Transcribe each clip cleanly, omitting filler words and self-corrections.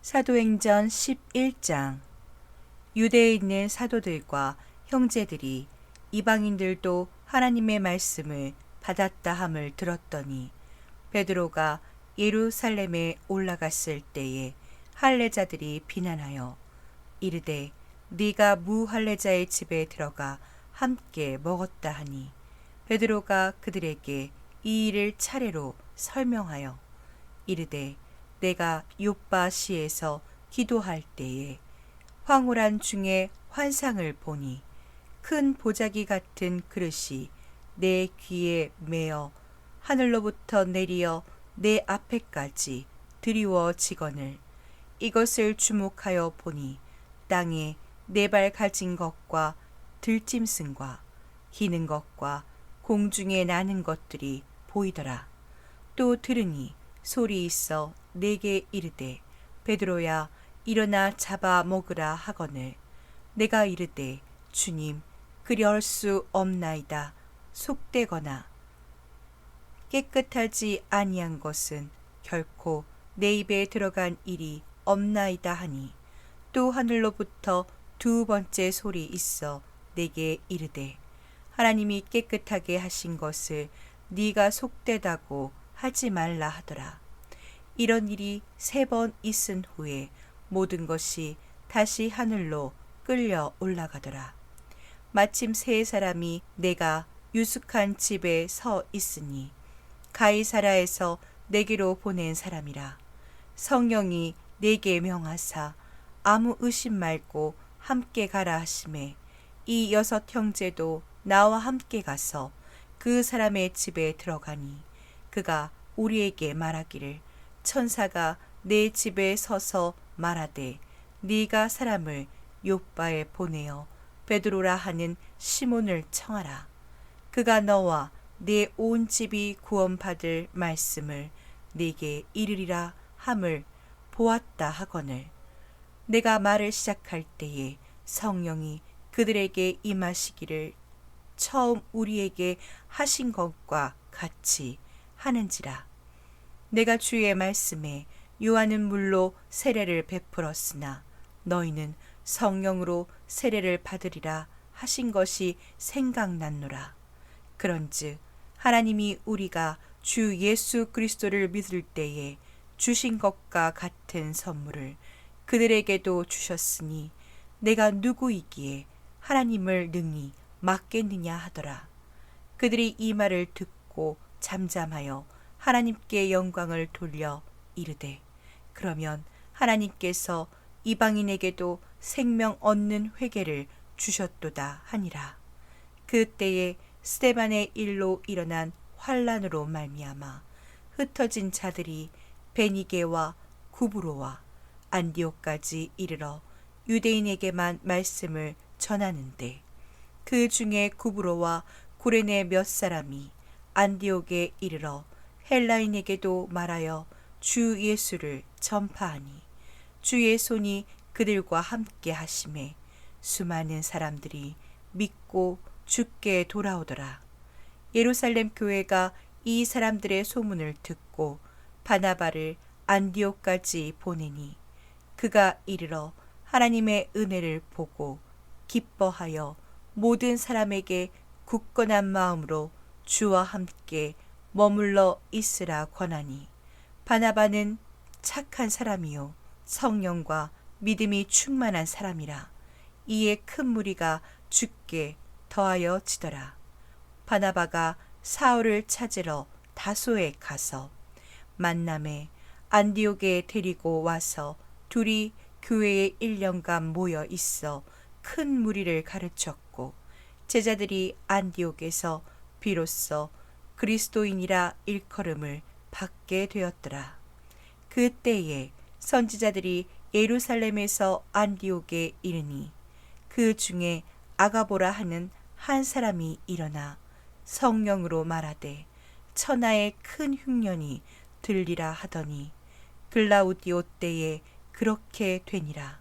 사도행전 11장. 유대에 있는 사도들과 형제들이 이방인들도 하나님의 말씀을 받았다 함을 들었더니 베드로가 예루살렘에 올라갔을 때에 할례자들이 비난하여 이르되 네가 무할례자의 집에 들어가 함께 먹었다 하니 베드로가 그들에게 이 일을 차례로 설명하여 이르되 내가 욥바시에서 기도할 때에 황홀한 중에 환상을 보니 큰 보자기 같은 그릇이 내 귀에 매어 하늘로부터 내리어 내 앞에까지 드리워지거늘 이것을 주목하여 보니 땅에 네 발 가진 것과 들짐승과 기는 것과 공중에 나는 것들이 보이더라. 또 들으니 소리 있어 내게 이르되 베드로야 일어나 잡아 먹으라 하거늘 내가 이르되 주님 그리할 수 없나이다. 속되거나 깨끗하지 아니한 것은 결코 내 입에 들어간 일이 없나이다 하니 또 하늘로부터 두 번째 소리 있어 내게 이르되 하나님이 깨끗하게 하신 것을 네가 속되다고 하지 말라 하더라. 이런 일이 3번 있은 후에 모든 것이 다시 하늘로 끌려 올라가더라. 마침 3사람이 내가 유숙한 집에 서 있으니 가이사라에서 내게로 보낸 사람이라. 성령이 내게 명하사 아무 의심 말고 함께 가라 하시매 이 6 형제도 나와 함께 가서 그 사람의 집에 들어가니 그가 우리에게 말하기를 천사가 내 집에 서서 말하되 네가 사람을 욥바에 보내어 베드로라 하는 시몬을 청하라. 그가 너와 내 온 집이 구원받을 말씀을 네게 이르리라 함을 보았다 하거늘 내가 말을 시작할 때에 성령이 그들에게 임하시기를 처음 우리에게 하신 것과 같이 하는지라. 내가 주의 말씀에 요한은 물로 세례를 베풀었으나 너희는 성령으로 세례를 받으리라 하신 것이 생각났노라. 그런즉 하나님이 우리가 주 예수 그리스도를 믿을 때에 주신 것과 같은 선물을 그들에게도 주셨으니 내가 누구이기에 하나님을 능히 막겠느냐 하더라. 그들이 이 말을 듣고 잠잠하여 하나님께 영광을 돌려 이르되 그러면 하나님께서 이방인에게도 생명 얻는 회개를 주셨도다 하니라. 그때에 스데반의 일로 일어난 환란으로 말미암아 흩어진 자들이 베니게와 구브로와 안디옥까지 이르러 유대인에게만 말씀을 전하는데 그 중에 구브로와 구레네 몇 사람이 안디옥에 이르러 헬라인에게도 말하여 주 예수를 전파하니 주의 손이 그들과 함께 하심에 수많은 사람들이 믿고 주께 돌아오더라. 예루살렘 교회가 이 사람들의 소문을 듣고 바나바를 안디옥까지 보내니 그가 이르러 하나님의 은혜를 보고 기뻐하여 모든 사람에게 굳건한 마음으로 주와 함께 머물러 있으라 권하니 바나바는 착한 사람이요 성령과 믿음이 충만한 사람이라. 이에 큰 무리가 주께 더하여 지더라. 바나바가 사울을 찾으러 다소에 가서 만남에 안디옥에 데리고 와서 둘이 교회에 1년간 모여 있어 큰 무리를 가르쳤고 제자들이 안디옥에서 비로소 그리스도인이라 일컬음을 받게 되었더라. 그때에 선지자들이 예루살렘에서 안디옥에 이르니 그 중에 아가보라 하는 한 사람이 일어나 성령으로 말하되 천하의 큰 흉년이 들리라 하더니 글라우디오 때에 그렇게 되니라.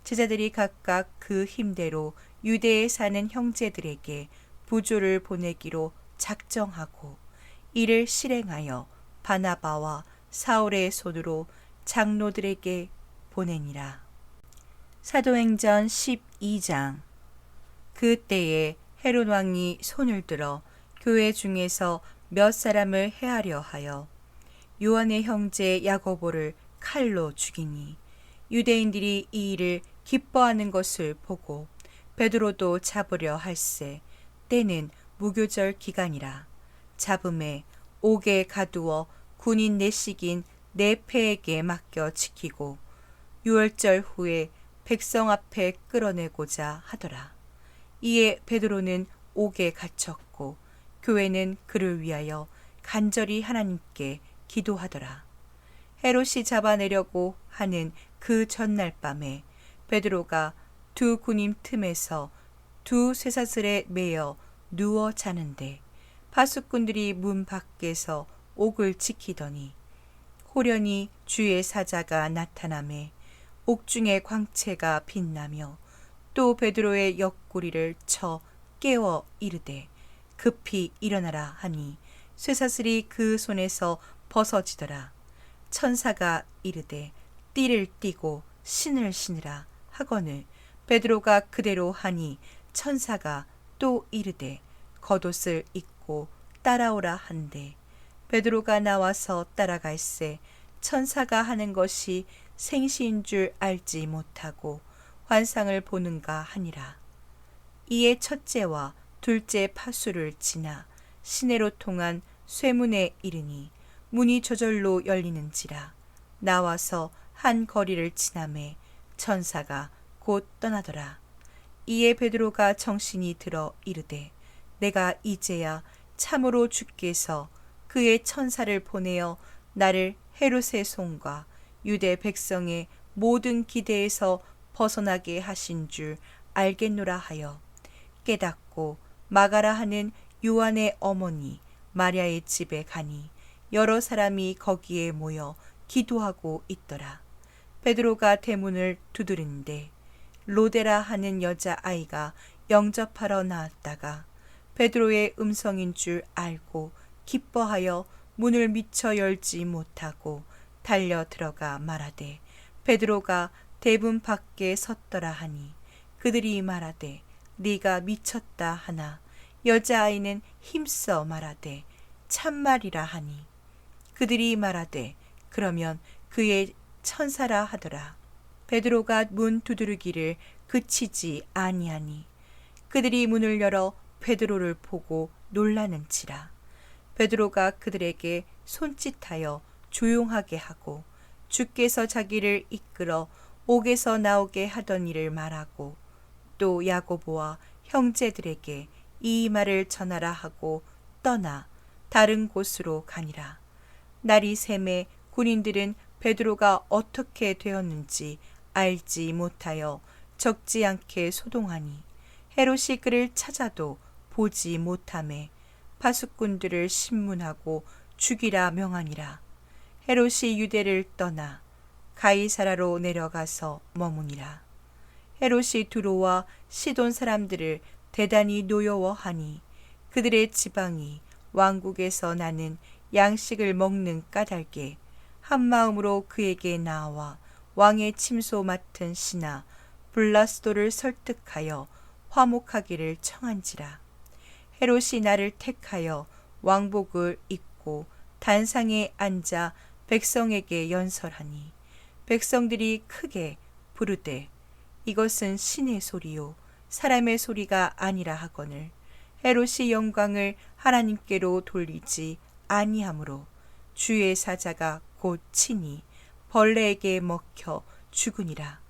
제자들이 각각 그 힘대로 유대에 사는 형제들에게 부조를 보내기로 작정하고 이를 실행하여 바나바와 사울의 손으로 장로들에게 보내니라. 사도행전 12장. 그때에 헤롯 왕이 손을 들어 교회 중에서 몇 사람을 해하려 하여 요한의 형제 야고보를 칼로 죽이니 유대인들이 이 일을 기뻐하는 것을 보고 베드로도 잡으려 할세. 때는 무교절 기간이라. 잡음에 옥에 가두어 군인 내식인 네페에게 맡겨 지키고 유월절 후에 백성 앞에 끌어내고자 하더라. 이에 베드로는 옥에 갇혔고 교회는 그를 위하여 간절히 하나님께 기도하더라. 헤롯이 잡아내려고 하는 그 전날 밤에 베드로가 두 군인 틈에서 두 쇠사슬에 매여 누워 자는데 파수꾼들이 문 밖에서 옥을 지키더니 호련히 주의 사자가 나타나매 옥중의 광채가 빛나며 또 베드로의 옆구리를 쳐 깨워 이르되 급히 일어나라 하니 쇠사슬이 그 손에서 벗어지더라. 천사가 이르되 띠를 띠고 신을 신으라 하거늘 베드로가 그대로 하니 천사가 또 이르되 겉옷을 입고 따라오라 한대 베드로가 나와서 따라갈새 천사가 하는 것이 생시인 줄 알지 못하고 환상을 보는가 하니라. 이에 첫째와 둘째 파수를 지나 시내로 통한 쇠문에 이르니 문이 저절로 열리는지라. 나와서 한 거리를 지나매 천사가 곧 떠나더라. 이에 베드로가 정신이 들어 이르되 내가 이제야 참으로 주께서 그의 천사를 보내어 나를 헤롯의 손과 유대 백성의 모든 기대에서 벗어나게 하신 줄 알겠노라 하여 깨닫고 마가라 하는 요한의 어머니 마리아의 집에 가니 여러 사람이 거기에 모여 기도하고 있더라. 베드로가 대문을 두드린데 로데라 하는 여자아이가 영접하러 나왔다가 베드로의 음성인 줄 알고 기뻐하여 문을 미처 열지 못하고 달려 들어가 말하되 베드로가 대문 밖에 섰더라 하니 그들이 말하되 네가 미쳤다 하나 여자아이는 힘써 말하되 참말이라 하니 그들이 말하되 그러면 그의 천사라 하더라. 베드로가 문 두드리기를 그치지 아니하니 그들이 문을 열어 베드로를 보고 놀라는지라. 베드로가 그들에게 손짓하여 조용하게 하고 주께서 자기를 이끌어 옥에서 나오게 하던 일을 말하고 또 야고보와 형제들에게 이 말을 전하라 하고 떠나 다른 곳으로 가니라. 날이 새매 군인들은 베드로가 어떻게 되었는지 알지 못하여 적지 않게 소동하니 헤롯이 그를 찾아도 보지 못하매 파수꾼들을 신문하고 죽이라 명하니라. 헤롯이 유대를 떠나 가이사라로 내려가서 머무니라. 헤롯이 두로와 시돈 사람들을 대단히 노여워하니 그들의 지방이 왕국에서 나는 양식을 먹는 까닭에 한 마음으로 그에게 나와 왕의 침소 맡은 신하 블라스도를 설득하여 화목하기를 청한지라. 헤롯이 나를 택하여 왕복을 입고 단상에 앉아 백성에게 연설하니 백성들이 크게 부르되 이것은 신의 소리요 사람의 소리가 아니라 하거늘 헤롯이 영광을 하나님께로 돌리지 아니하므로 주의 사자가 곧 치니 벌레에게 먹혀 죽으니라.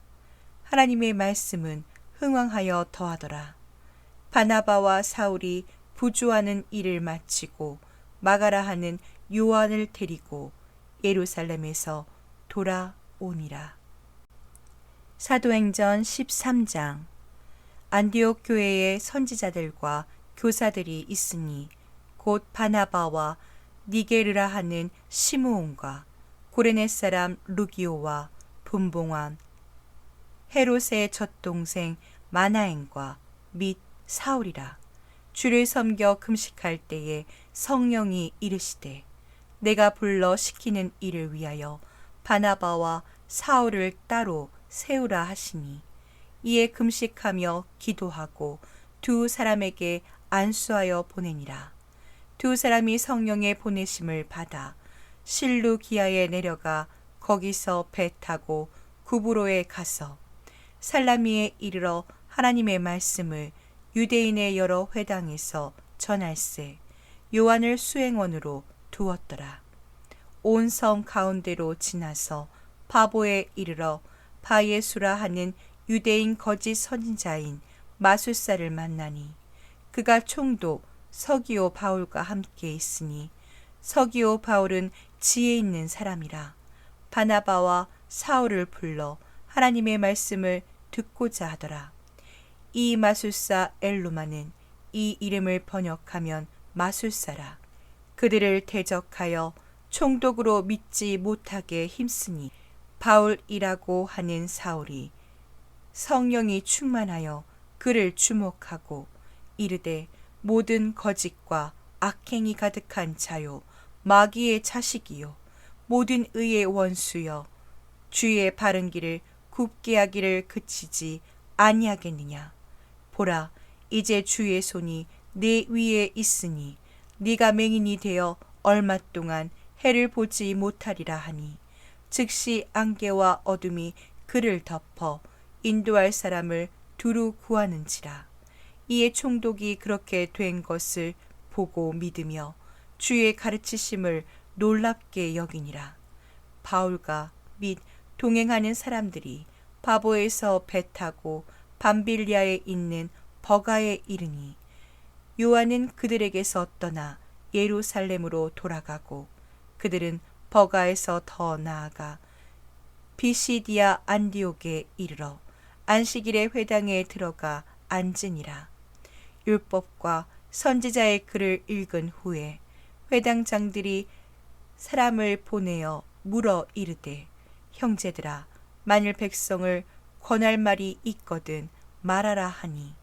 하나님의 말씀은 흥왕하여 더하더라. 바나바와 사울이 부조하는 일을 마치고 마가라 하는 요한을 데리고 예루살렘에서 돌아오니라. 사도행전 13장. 안디옥 교회의 선지자들과 교사들이 있으니 곧 바나바와 니게르라 하는 시므온과 고레네 사람 루기오와 분봉함 헤롯의 젖동생 마나엔과 및 사울이라. 주를 섬겨 금식할 때에 성령이 이르시되 내가 불러 시키는 일을 위하여 바나바와 사울을 따로 세우라 하시니 이에 금식하며 기도하고 두 사람에게 안수하여 보내니라. 두 사람이 성령의 보내심을 받아 실루기아에 내려가 거기서 배 타고 구브로에 가서 살라미에 이르러 하나님의 말씀을 유대인의 여러 회당에서 전할세 요한을 수행원으로 두었더라. 온 성 가운데로 지나서 바보에 이르러 바예수라 하는 유대인 거짓 선지자인 마술사를 만나니 그가 총독 서기오 바울과 함께 있으니 서기오 바울은 지혜 있는 사람이라. 바나바와 사울을 불러 하나님의 말씀을 듣고자 하더라. 이 마술사 엘루마는 이 이름을 번역하면 마술사라. 그들을 대적하여 총독으로 믿지 못하게 힘쓰니 바울이라고 하는 사울이 성령이 충만하여 그를 주목하고 이르되 모든 거짓과 악행이 가득한 자요 마귀의 자식이요 모든 의의 원수여 주의 바른 길을 굽게 하기를 그치지 아니하겠느냐. 보라 이제 주의 손이 네 위에 있으니 네가 맹인이 되어 얼마 동안 해를 보지 못하리라 하니 즉시 안개와 어둠이 그를 덮어 인도할 사람을 두루 구하는지라. 이에 총독이 그렇게 된 것을 보고 믿으며 주의 가르치심을 놀랍게 여기니라. 바울과 및 동행하는 사람들이 바보에서 배 타고 밤빌리아에 있는 버가에 이르니 요한은 그들에게서 떠나 예루살렘으로 돌아가고 그들은 버가에서 더 나아가 비시디아 안디옥에 이르러 안식일의 회당에 들어가 앉으니라. 율법과 선지자의 글을 읽은 후에 회당장들이 사람을 보내어 물어 이르되 형제들아 만일 백성을 권할 말이 있거든 말하라 하니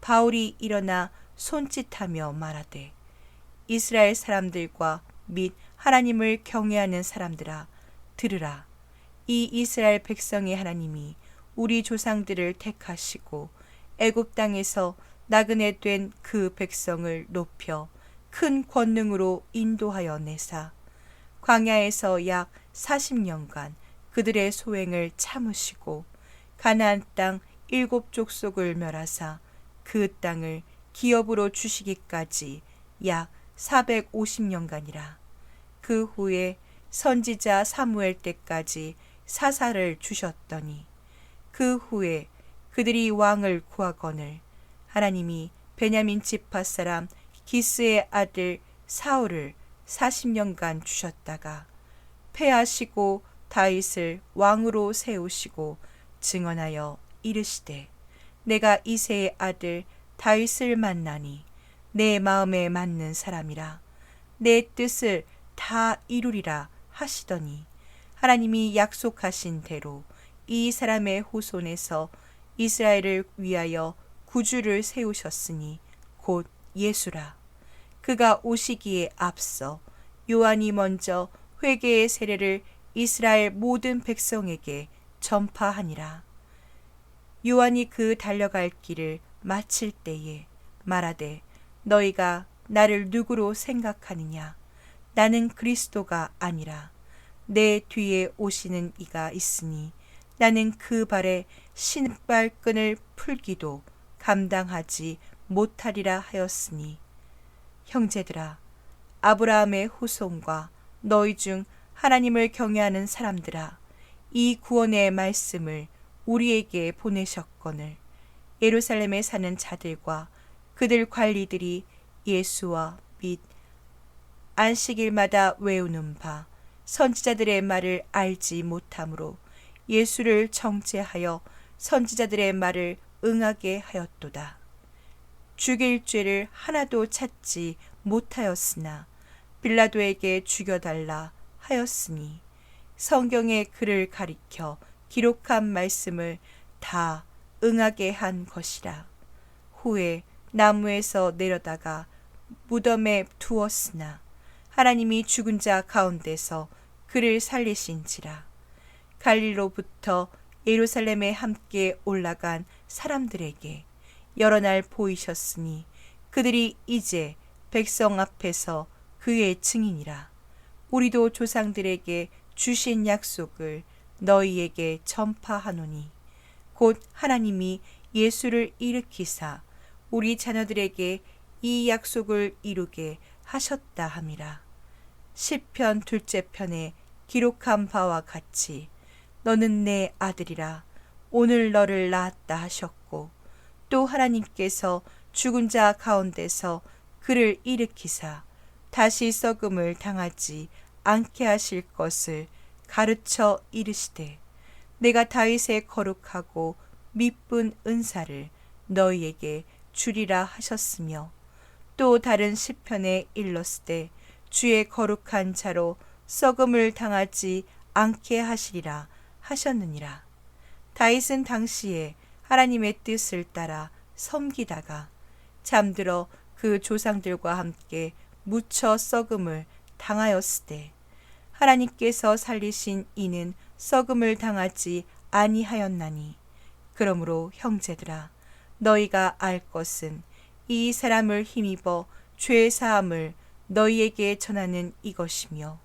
바울이 일어나 손짓하며 말하되 이스라엘 사람들과 및 하나님을 경외하는 사람들아 들으라. 이 이스라엘 백성의 하나님이 우리 조상들을 택하시고 애굽 땅에서 나그네 된 그 백성을 높여 큰 권능으로 인도하여 내사 광야에서 약 40년간 그들의 소행을 참으시고 가나안 땅 7 족속을 멸하사 그 땅을 기업으로 주시기까지 약 450년간이라. 그 후에 선지자 사무엘 때까지 사사를 주셨더니 그 후에 그들이 왕을 구하거늘 하나님이 베냐민 지파 사람 기스의 아들 사울을 40년간 주셨다가 패하시고 다윗을 왕으로 세우시고 증언하여 이르시되 내가 이새의 아들 다윗을 만나니 내 마음에 맞는 사람이라 내 뜻을 다 이루리라 하시더니 하나님이 약속하신 대로 이 사람의 후손에서 이스라엘을 위하여 구주를 세우셨으니 곧 예수라. 그가 오시기에 앞서 요한이 먼저 회개의 세례를 이스라엘 모든 백성에게 전파하니라. 요한이 그 달려갈 길을 마칠 때에 말하되 너희가 나를 누구로 생각하느냐. 나는 그리스도가 아니라 내 뒤에 오시는 이가 있으니 나는 그 발에 신발끈을 풀기도 감당하지 못하리라 하였으니 형제들아 아브라함의 후손과 너희 중 하나님을 경외하는 사람들아 이 구원의 말씀을 우리에게 보내셨거늘 예루살렘에 사는 자들과 그들 관리들이 예수와 및 안식일마다 외우는 바 선지자들의 말을 알지 못하므로 예수를 정죄하여 선지자들의 말을 응하게 하였도다. 죽일 죄를 하나도 찾지 못하였으나 빌라도에게 죽여달라 하였으니 성경의 글을 가리켜 기록한 말씀을 다 응하게 한 것이라. 후에 나무에서 내려다가 무덤에 두었으나 하나님이 죽은 자 가운데서 그를 살리신지라. 갈릴로부터 예루살렘에 함께 올라간 사람들에게 여러 날 보이셨으니 그들이 이제 백성 앞에서 그의 증인이라. 우리도 조상들에게 주신 약속을 너희에게 전파하노니 곧 하나님이 예수를 일으키사 우리 자녀들에게 이 약속을 이루게 하셨다 함이라. 시편 2째 편에 기록한 바와 같이 너는 내 아들이라 오늘 너를 낳았다 하셨고 또 하나님께서 죽은 자 가운데서 그를 일으키사 다시 썩음을 당하지 않게 하실 것을 가르쳐 이르시되 내가 다윗의 거룩하고 미쁜 은사를 너희에게 주리라 하셨으며 또 다른 시편에 일렀으되 주의 거룩한 자로 썩음을 당하지 않게 하시리라 하셨느니라. 다윗은 당시에 하나님의 뜻을 따라 섬기다가 잠들어 그 조상들과 함께 묻혀 썩음을 당하였으되 하나님께서 살리신 이는 썩음을 당하지 아니하였나니 그러므로 형제들아 너희가 알 것은 이 사람을 힘입어 죄 사함을 너희에게 전하는 이것이며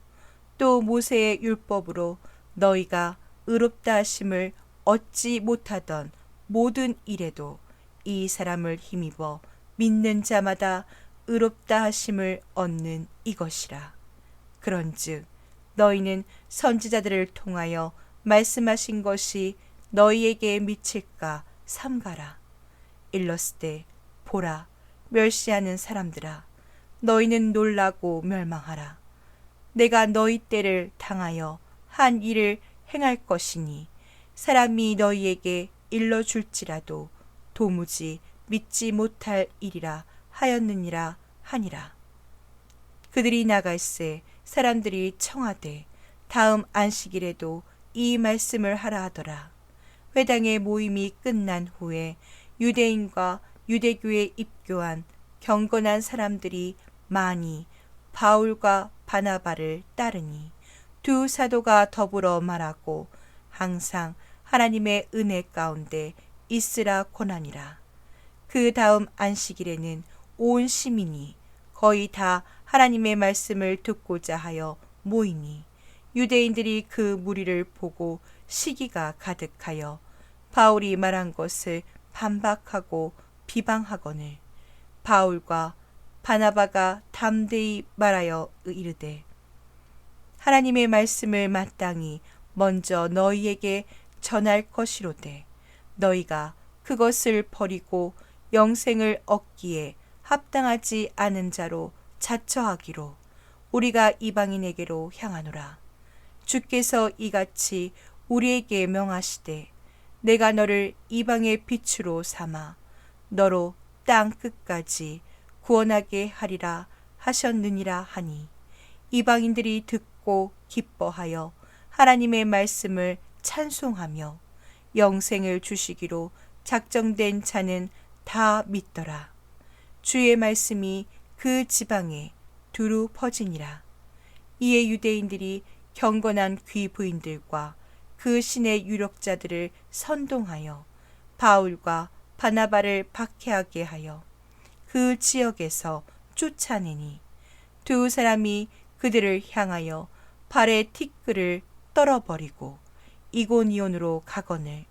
또 모세의 율법으로 너희가 의롭다 하심을 얻지 못하던 모든 일에도 이 사람을 힘입어 믿는 자마다 의롭다 하심을 얻는 이것이라. 그런즉 너희는 선지자들을 통하여 말씀하신 것이 너희에게 미칠까 삼가라. 일렀으되 보라 멸시하는 사람들아 너희는 놀라고 멸망하라. 내가 너희 때를 당하여 한 일을 행할 것이니 사람이 너희에게 일러줄지라도 도무지 믿지 못할 일이라 하였느니라 하니라. 그들이 나갈새 사람들이 청하되 다음 안식일에도 이 말씀을 하라 하더라. 회당의 모임이 끝난 후에 유대인과 유대교에 입교한 경건한 사람들이 많이 바울과 바나바를 따르니 두 사도가 더불어 말하고 항상 하나님의 은혜 가운데 있으라 권하니라. 그 다음 안식일에는 온 시민이 거의 다 하나님의 말씀을 듣고자 하여 모이니 유대인들이 그 무리를 보고 시기가 가득하여 바울이 말한 것을 반박하고 비방하거늘 바울과 바나바가 담대히 말하여 이르되 하나님의 말씀을 마땅히 먼저 너희에게 전할 것이로되 너희가 그것을 버리고 영생을 얻기에 합당하지 않은 자로 자처하기로 우리가 이방인에게로 향하노라. 주께서 이같이 우리에게 명하시되 내가 너를 이방의 빛으로 삼아 너로 땅 끝까지 구원하게 하리라 하셨느니라 하니 이방인들이 듣고 기뻐하여 하나님의 말씀을 찬송하며 영생을 주시기로 작정된 자는 다 믿더라. 주의 말씀이 그 지방에 두루 퍼지니라. 이에 유대인들이 경건한 귀부인들과 그 신의 유력자들을 선동하여 바울과 바나바를 박해하게 하여 그 지역에서 쫓아내니 두 사람이 그들을 향하여 발의 티끌을 떨어버리고 이고니온으로 가거늘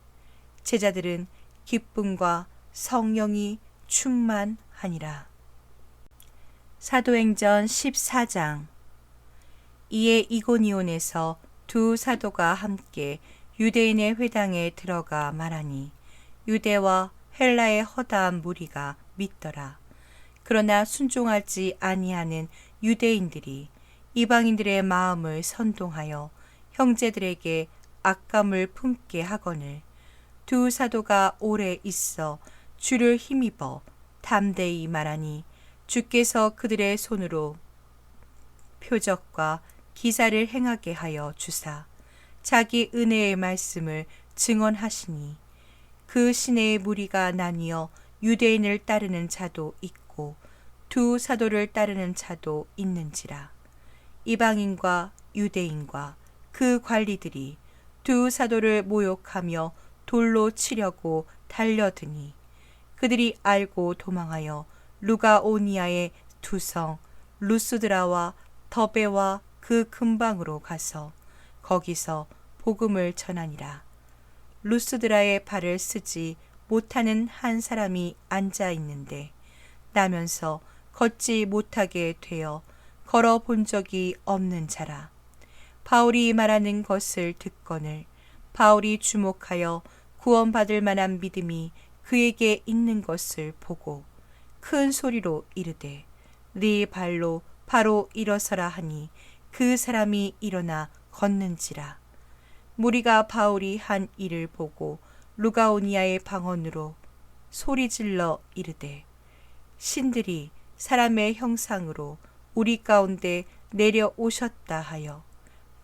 제자들은 기쁨과 성령이 충만하니라. 사도행전 14장. 이에 이고니온에서 두 사도가 함께 유대인의 회당에 들어가 말하니 유대와 헬라의 허다한 무리가 믿더라. 그러나 순종하지 아니하는 유대인들이 이방인들의 마음을 선동하여 형제들에게 악감을 품게 하거늘 두 사도가 오래 있어 주를 힘입어 담대히 말하니 주께서 그들의 손으로 표적과 기사를 행하게 하여 주사 자기 은혜의 말씀을 증언하시니 그 시내의 무리가 나뉘어 유대인을 따르는 자도 있고 두 사도를 따르는 자도 있는지라. 이방인과 유대인과 그 관리들이 두 사도를 모욕하며 돌로 치려고 달려드니 그들이 알고 도망하여 루가오니아의 두 성 루스드라와 더베와 그 근방으로 가서 거기서 복음을 전하니라. 루스드라의 발을 쓰지 못하는 한 사람이 앉아 있는데 나면서 걷지 못하게 되어 걸어 본 적이 없는 자라. 바울이 말하는 것을 듣거늘 바울이 주목하여 구원받을 만한 믿음이 그에게 있는 것을 보고 큰 소리로 이르되 네 발로 바로 일어서라 하니 그 사람이 일어나 걷는지라. 무리가 바울이 한 일을 보고 루가오니아의 방언으로 소리질러 이르되 신들이 사람의 형상으로 우리 가운데 내려오셨다 하여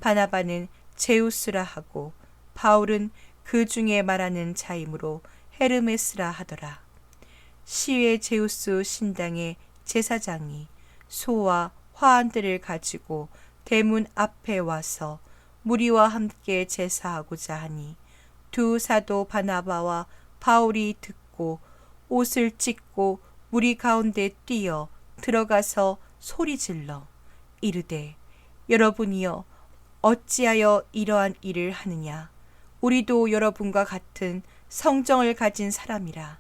바나바는 제우스라 하고 바울은 그 중에 말하는 자이므로 헤르메스라 하더라. 시외 제우스 신당의 제사장이 소와 화환들을 가지고 대문 앞에 와서 무리와 함께 제사하고자 하니 두 사도 바나바와 바울이 듣고 옷을 찢고 무리 가운데 뛰어 들어가서 소리질러 이르되 여러분이여 어찌하여 이러한 일을 하느냐. 우리도 여러분과 같은 성정을 가진 사람이라.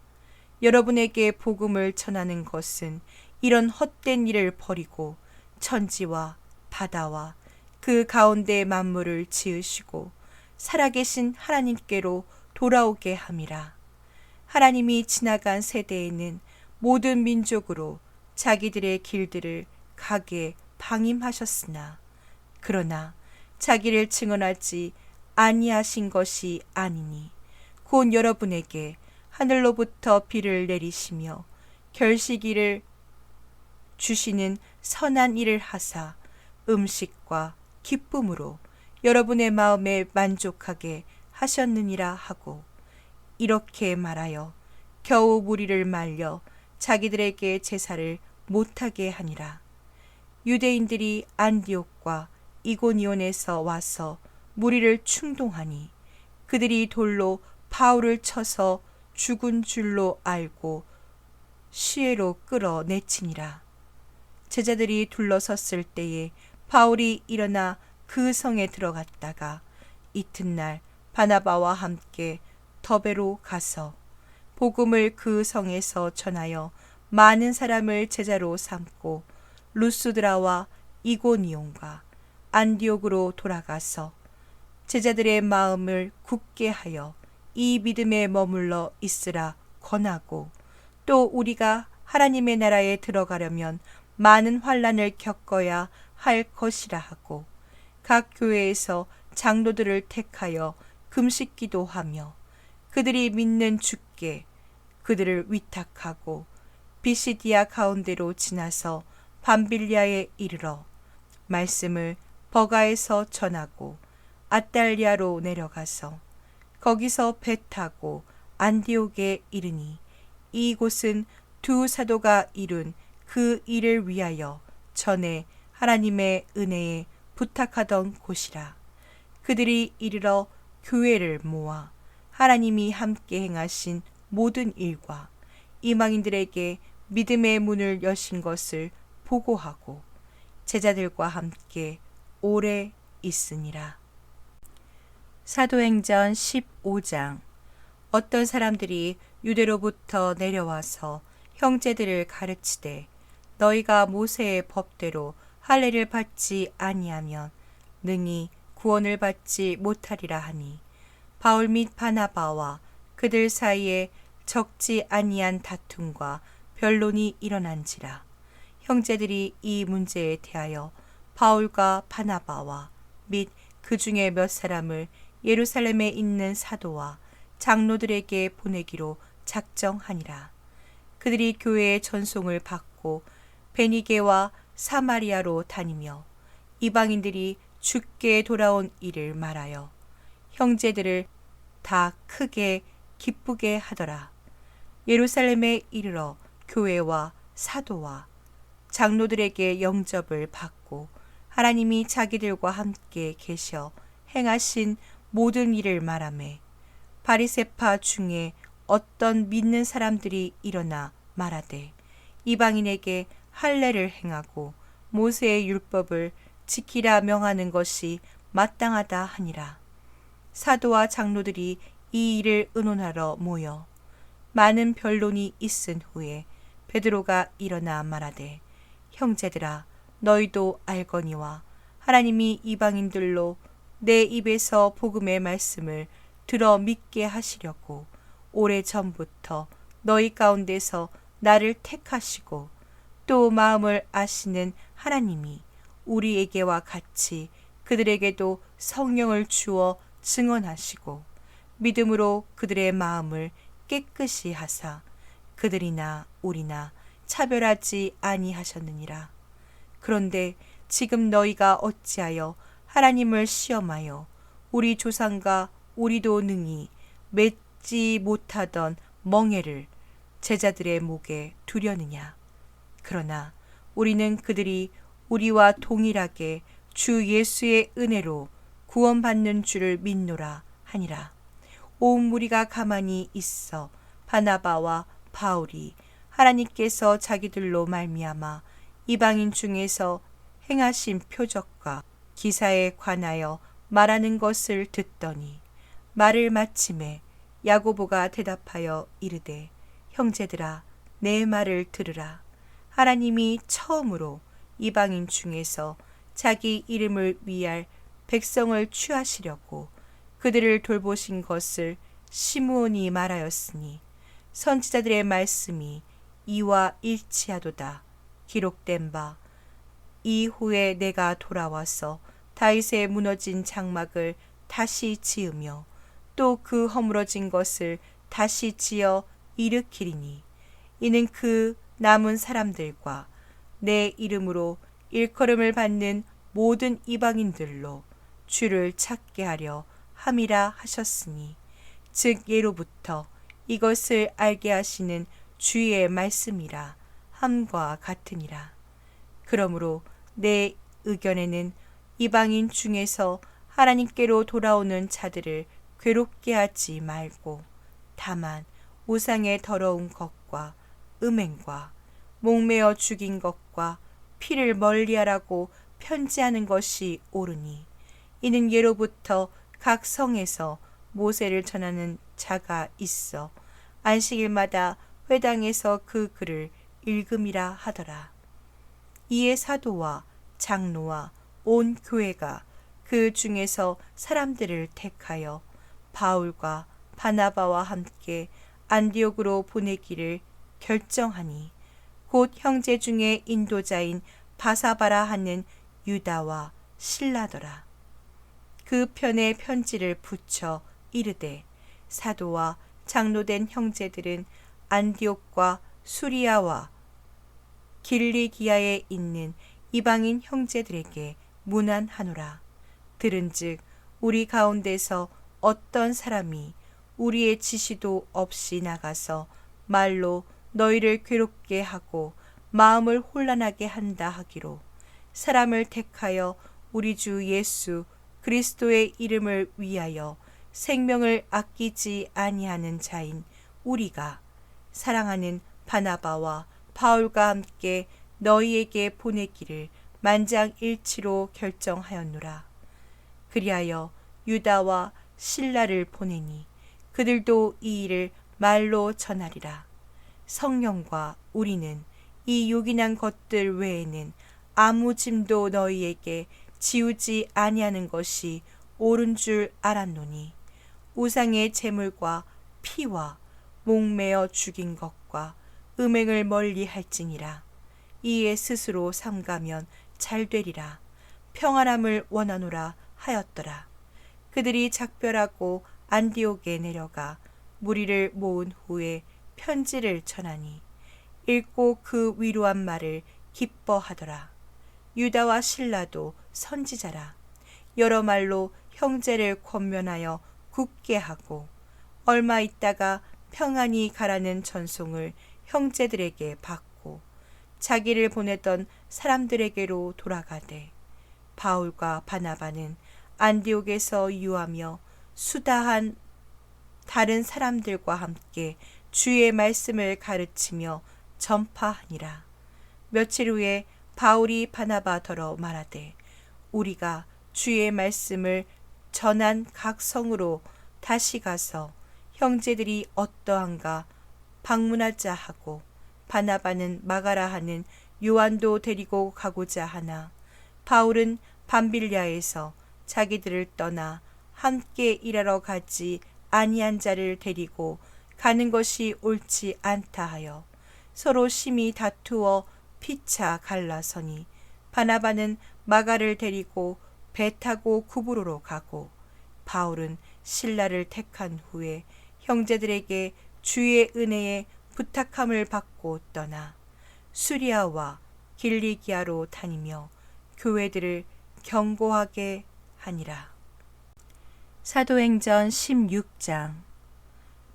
여러분에게 복음을 전하는 것은 이런 헛된 일을 버리고 천지와 바다와 그 가운데 만물을 지으시고 살아계신 하나님께로 돌아오게 함이라. 하나님이 지나간 세대에는 모든 민족으로 자기들의 길들을 가게 방임하셨으나 그러나 자기를 증언하지 아니하신 것이 아니니 곧 여러분에게 하늘로부터 비를 내리시며 결시기를 주시는 선한 일을 하사 음식과 기쁨으로 여러분의 마음에 만족하게 하셨느니라 하고 이렇게 말하여 겨우 무리를 말려 자기들에게 제사를 못하게 하니라. 유대인들이 안디옥과 이고니온에서 와서 무리를 충동하니 그들이 돌로 바울을 쳐서 죽은 줄로 알고 시외로 끌어내치니라. 제자들이 둘러섰을 때에 바울이 일어나 그 성에 들어갔다가 이튿날 바나바와 함께 더베로 가서 복음을 그 성에서 전하여 많은 사람을 제자로 삼고 루스드라와 이고니온과 안디옥으로 돌아가서 제자들의 마음을 굳게 하여 이 믿음에 머물러 있으라 권하고 또 우리가 하나님의 나라에 들어가려면 많은 환난을 겪어야 할 것이라 하고 각 교회에서 장로들을 택하여 금식기도 하며 그들이 믿는 주께 그들을 위탁하고 비시디아 가운데로 지나서 밤빌리아에 이르러 말씀을 버가에서 전하고 아달리아로 내려가서 거기서 배 타고 안디옥에 이르니 이곳은 두 사도가 이룬 그 일을 위하여 전에 하나님의 은혜에 부탁하던 곳이라. 그들이 이르러 교회를 모아 하나님이 함께 행하신 모든 일과 이방인들에게 믿음의 문을 여신 것을 보고하고 제자들과 함께 오래 있으니라. 사도행전 15장. 어떤 사람들이 유대로부터 내려와서 형제들을 가르치되 너희가 모세의 법대로 할례를 받지 아니하면 능히 구원을 받지 못하리라 하니 바울 및 바나바와 그들 사이에 적지 아니한 다툼과 변론이 일어난지라. 형제들이 이 문제에 대하여 바울과 바나바와 및 그 중에 몇 사람을 예루살렘에 있는 사도와 장로들에게 보내기로 작정하니라. 그들이 교회의 전송을 받고 베니게와 사마리아로 다니며 이방인들이 주께 돌아온 일을 말하여 형제들을 다 크게 기쁘게 하더라. 예루살렘에 이르러 교회와 사도와 장로들에게 영접을 받고 하나님이 자기들과 함께 계셔 행하신 모든 일을 말하매 바리새파 중에 어떤 믿는 사람들이 일어나 말하되 이방인에게 할례를 행하고 모세의 율법을 지키라 명하는 것이 마땅하다 하니라. 사도와 장로들이 이 일을 의논하러 모여 많은 변론이 있은 후에 베드로가 일어나 말하되 형제들아 너희도 알거니와 하나님이 이방인들로 내 입에서 복음의 말씀을 들어 믿게 하시려고 오래전부터 너희 가운데서 나를 택하시고 또 마음을 아시는 하나님이 우리에게와 같이 그들에게도 성령을 주어 증언하시고 믿음으로 그들의 마음을 깨끗이 하사 그들이나 우리나 차별하지 아니하셨느니라. 그런데 지금 너희가 어찌하여 하나님을 시험하여 우리 조상과 우리도 능히 맺지 못하던 멍에를 제자들의 목에 두려느냐. 그러나 우리는 그들이 우리와 동일하게 주 예수의 은혜로 구원받는 줄을 믿노라 하니라. 온 무리가 가만히 있어 바나바와 바울이 하나님께서 자기들로 말미암아 이방인 중에서 행하신 표적과 기사에 관하여 말하는 것을 듣더니 말을 마침에 야고보가 대답하여 이르되 형제들아 내 말을 들으라. 하나님이 처음으로 이방인 중에서 자기 이름을 위할 백성을 취하시려고 그들을 돌보신 것을 시므온이 말하였으니 선지자들의 말씀이 이와 일치하도다. 기록된 바 이후에 내가 돌아와서 다윗의 무너진 장막을 다시 지으며 또 그 허물어진 것을 다시 지어 일으키리니 이는 그 남은 사람들과 내 이름으로 일컬음을 받는 모든 이방인들로 주를 찾게 하려 함이라 하셨으니 즉 예로부터 이것을 알게 하시는 주의 말씀이라 함과 같으니라. 그러므로 내 의견에는 이방인 중에서 하나님께로 돌아오는 자들을 괴롭게 하지 말고 다만 우상의 더러운 것과 음행과 목매어 죽인 것과 피를 멀리하라고 편지하는 것이 옳으니 이는 예로부터 각 성에서 모세를 전하는 자가 있어 안식일마다 회당에서 그 글을 읽음이라 하더라. 이에 사도와 장로와 온 교회가 그 중에서 사람들을 택하여 바울과 바나바와 함께 안디옥으로 보내기를 결정하니 곧 형제 중에 인도자인 바사바라 하는 유다와 실라더라. 그 편에 편지를 붙여 이르되 사도와 장로된 형제들은 안디옥과 수리아와 길리기아에 있는 이방인 형제들에게 문안하노라. 들은즉 우리 가운데서 어떤 사람이 우리의 지시도 없이 나가서 말로 너희를 괴롭게 하고 마음을 혼란하게 한다 하기로 사람을 택하여 우리 주 예수 그리스도의 이름을 위하여 생명을 아끼지 아니하는 자인 우리가 사랑하는 바나바와 바울과 함께 너희에게 보내기를 만장일치로 결정하였노라. 그리하여 유다와 실라를 보내니 그들도 이 일을 말로 전하리라. 성령과 우리는 이 요긴한 것들 외에는 아무 짐도 너희에게 지우지 아니하는 것이 옳은 줄 알았노니 우상의 제물과 피와 목매어 죽인 것과 음행을 멀리 할지니라. 이에 스스로 삼가면 잘 되리라. 평안함을 원하노라 하였더라. 그들이 작별하고 안디옥에 내려가 무리를 모은 후에 편지를 전하니 읽고 그 위로한 말을 기뻐하더라. 유다와 실라도 선지자라. 여러 말로 형제를 권면하여 굳게 하고 얼마 있다가 평안히 가라는 전송을 형제들에게 받고 자기를 보내던 사람들에게로 돌아가되 바울과 바나바는 안디옥에서 유하며 수다한 다른 사람들과 함께 주의 말씀을 가르치며 전파하니라. 며칠 후에 바울이 바나바더러 말하되 우리가 주의 말씀을 전한 각 성으로 다시 가서 형제들이 어떠한가 방문하자 하고, 바나바는 마가라 하는 요한도 데리고 가고자 하나 바울은 밤빌리아에서 자기들을 떠나 함께 일하러 가지 아니한 자를 데리고 가는 것이 옳지 않다 하여 서로 심히 다투어 피차 갈라서니, 바나바는 마가를 데리고 배 타고 구브로로 가고, 바울은 실라를 택한 후에 형제들에게 주의 은혜에 부탁함을 받고 떠나 수리아와 길리기아로 다니며 교회들을 경고하게 하니라. 사도행전 16장.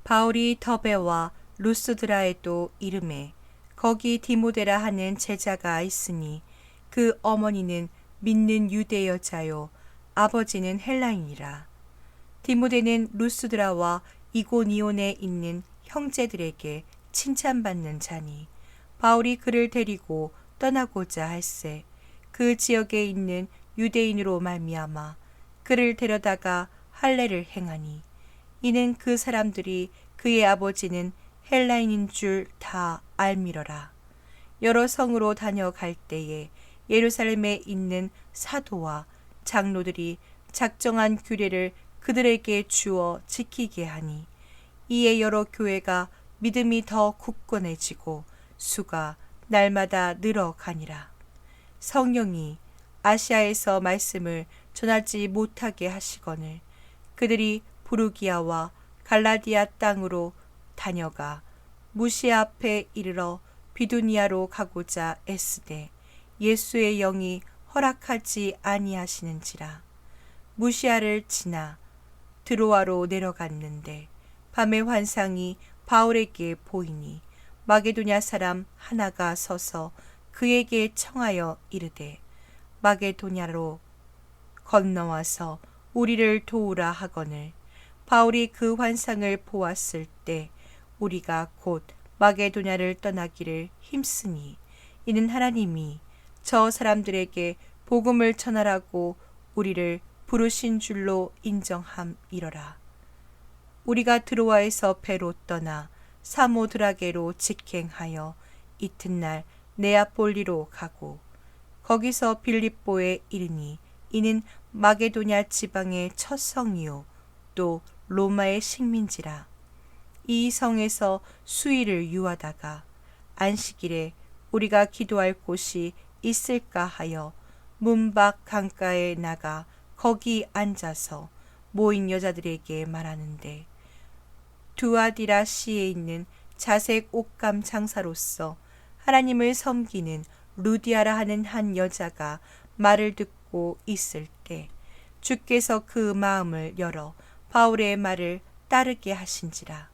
바울이 더베와 루스드라에도 이름에 거기 디모데라 하는 제자가 있으니 그 어머니는 믿는 유대 여자요 아버지는 헬라인이라. 디모데는 루스드라와 이고니온에 있는 형제들에게 칭찬받는 자니, 바울이 그를 데리고 떠나고자 할세 그 지역에 있는 유대인으로 말미암아 그를 데려다가 할례를 행하니, 이는 그 사람들이 그의 아버지는 헬라인인 줄 다 알미러라. 여러 성으로 다녀갈 때에 예루살렘에 있는 사도와 장로들이 작정한 규례를 그들에게 주어 지키게 하니, 이에 여러 교회가 믿음이 더 굳건해지고 수가 날마다 늘어가니라. 성령이 아시아에서 말씀을 전하지 못하게 하시거늘 그들이 부르기아와 갈라디아 땅으로 다녀가 무시아 앞에 이르러 비두니아로 가고자 애쓰되 예수의 영이 허락하지 아니하시는지라. 무시아를 지나 드로아로 내려갔는데 밤의 환상이 바울에게 보이니 마게도냐 사람 하나가 서서 그에게 청하여 이르되 마게도냐로 건너와서 우리를 도우라 하거늘, 바울이 그 환상을 보았을 때 우리가 곧 마게도냐를 떠나기를 힘쓰니, 이는 하나님이 저 사람들에게 복음을 전하라고 우리를 부르신 줄로 인정함이러라. 우리가 드로아에서 배로 떠나 사모드라게로 직행하여 이튿날 네아폴리로 가고, 거기서 빌립보에 이르니 이는 마게도냐 지방의 첫 성이요 또 로마의 식민지라. 이 성에서 수일을 유하다가 안식일에 우리가 기도할 곳이 있을까 하여 문 밖 강가에 나가 거기 앉아서 모인 여자들에게 말하는데, 두아디라시에 있는 자색 옷감 장사로서 하나님을 섬기는 루디아라 하는 한 여자가 말을 듣고 있을 때 주께서 그 마음을 열어 바울의 말을 따르게 하신지라.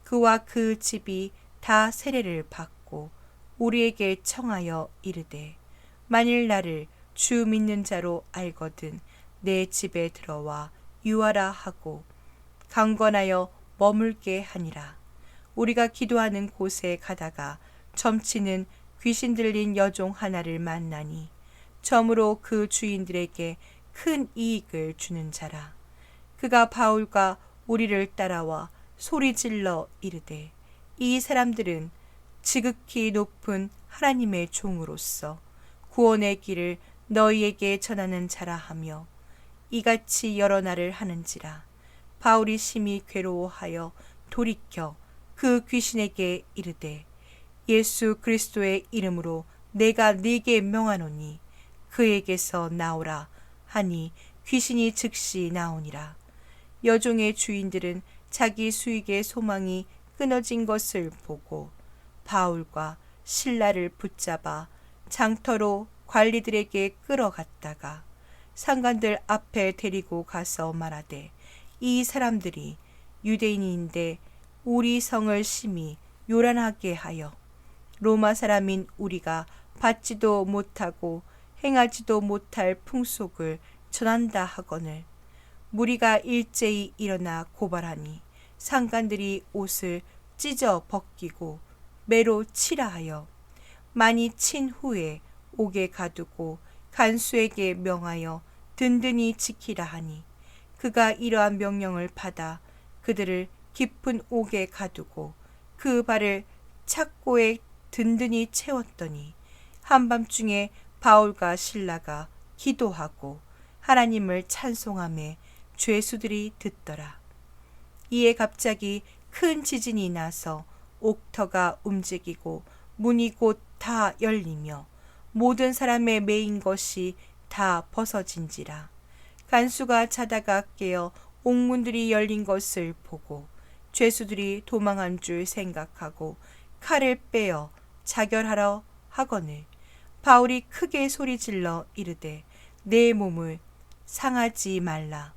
그와 그 집이 다 세례를 받고 우리에게 청하여 이르되 만일 나를 주 믿는 자로 알거든 내 집에 들어와 유하라 하고 강권하여 머물게 하니라. 우리가 기도하는 곳에 가다가 점치는 귀신 들린 여종 하나를 만나니 점으로 그 주인들에게 큰 이익을 주는 자라. 그가 바울과 우리를 따라와 소리질러 이르되 이 사람들은 지극히 높은 하나님의 종으로서 구원의 길을 너희에게 전하는 자라 하며 이같이 여러 날을 하는지라. 바울이 심히 괴로워하여 돌이켜 그 귀신에게 이르되 예수 그리스도의 이름으로 내가 네게 명하노니 그에게서 나오라 하니 귀신이 즉시 나오니라. 여종의 주인들은 자기 수익의 소망이 끊어진 것을 보고 바울과 실라를 붙잡아 장터로 관리들에게 끌어갔다가 상관들 앞에 데리고 가서 말하되 이 사람들이 유대인인데 우리 성을 심히 요란하게 하여 로마 사람인 우리가 받지도 못하고 행하지도 못할 풍속을 전한다 하거늘 무리가 일제히 일어나 고발하니 상관들이 옷을 찢어 벗기고 매로 치라 하여 많이 친 후에 옥에 가두고 간수에게 명하여 든든히 지키라 하니 그가 이러한 명령을 받아 그들을 깊은 옥에 가두고 그 발을 착고에 든든히 채웠더니 한밤중에 바울과 실라가 기도하고 하나님을 찬송하며 죄수들이 듣더라. 이에 갑자기 큰 지진이 나서 옥터가 움직이고 문이 곧 다 열리며 모든 사람의 매인 것이 다 벗어진지라. 간수가 자다가 깨어 옥문들이 열린 것을 보고 죄수들이 도망한 줄 생각하고 칼을 빼어 자결하러 하거늘 바울이 크게 소리질러 이르되 내 몸을 상하지 말라.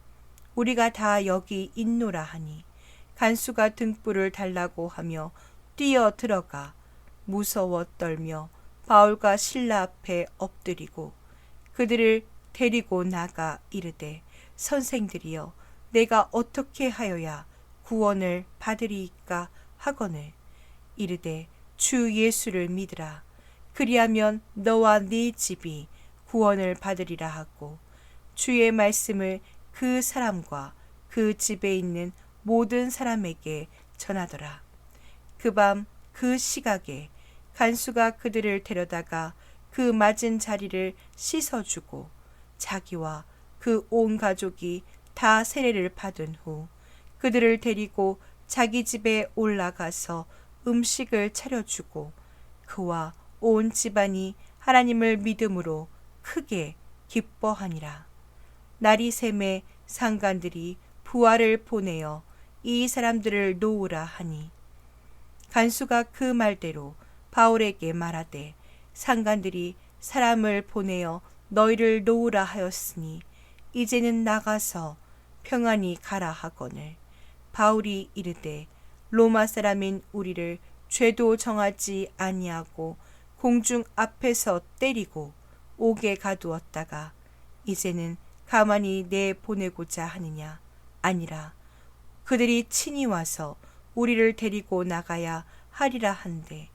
우리가 다 여기 있노라 하니 간수가 등불을 달라고 하며 뛰어 들어가 무서워 떨며 바울과 실라 앞에 엎드리고 그들을 데리고 나가 이르되 선생들이여 내가 어떻게 하여야 구원을 받으리이까 하거늘 이르되 주 예수를 믿으라. 그리하면 너와 네 집이 구원을 받으리라 하고 주의 말씀을 그 사람과 그 집에 있는 모든 사람에게 전하더라. 그 밤 그 시각에 간수가 그들을 데려다가 그 맞은 자리를 씻어주고 자기와 그 온 가족이 다 세례를 받은 후 그들을 데리고 자기 집에 올라가서 음식을 차려주고 그와 온 집안이 하나님을 믿음으로 크게 기뻐하니라. 날이 샘에 상관들이 부하를 보내어 이 사람들을 놓으라 하니 간수가 그 말대로 바울에게 말하되 상관들이 사람을 보내어 너희를 놓으라 하였으니 이제는 나가서 평안히 가라 하거늘 바울이 이르되 로마 사람인 우리를 죄도 정하지 아니하고 공중 앞에서 때리고 옥에 가두었다가 이제는 가만히 내보내고자 하느냐. 아니라 그들이 친히 와서 우리를 데리고 나가야 하리라 한데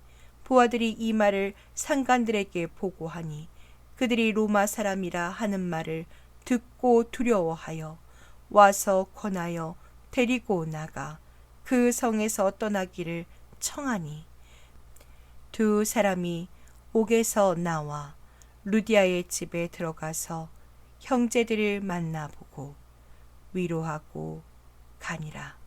부하들이 이 말을 상관들에게 보고하니 그들이 로마 사람이라 하는 말을 듣고 두려워하여 와서 권하여 데리고 나가 그 성에서 떠나기를 청하니 두 사람이 옥에서 나와 루디아의 집에 들어가서 형제들을 만나보고 위로하고 가니라.